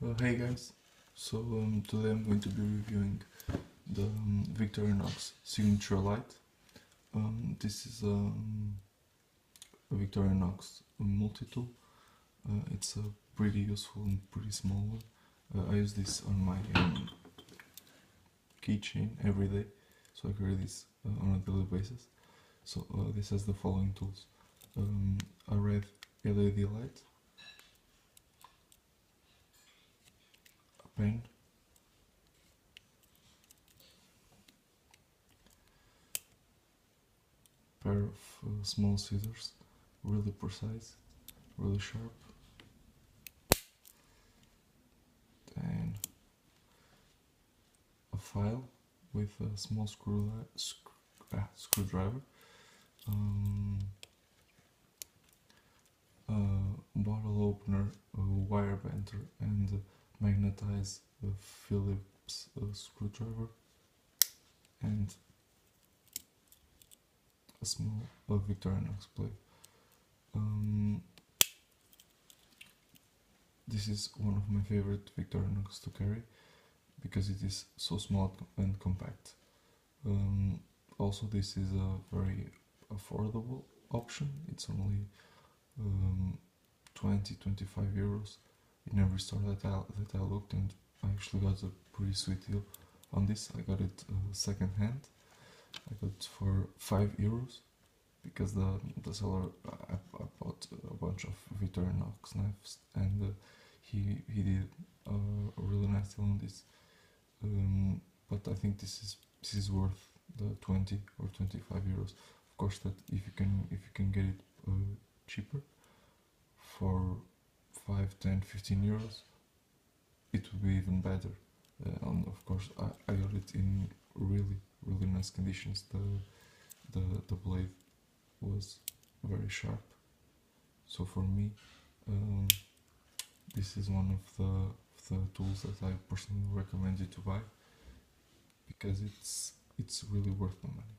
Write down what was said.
Hey guys, today I'm going to be reviewing the Victorinox Signature Lite. This is a Victorinox multi-tool. It's a pretty useful and pretty small one. I use this on my keychain every day, so I carry this on a daily basis. This has the following tools: a red LED light, a pen, pair of small scissors, really precise, really sharp, and a file with a small screwdriver, a bottle opener, a wire bender, and a magnetized Phillips screwdriver, and a small Victorinox blade. This is one of my favorite Victorinox to carry because it is so small and compact. Also, this is a very affordable option. It's only 20-25 euros in every store that I looked, and I actually got a pretty sweet deal on this. I got it second hand. I got it for 5 euros because the seller, I bought a bunch of Victorinox knives, and he did a really nice deal on this. But I think this is worth the 20 or 25 euros. Of course, that if you can get it cheaper for 5, 10, 15 euros, it would be even better. And of course, I got it in really nice conditions. The blade was very sharp, so for me, this is one of the tools that I personally recommend you to buy because it's really worth the money.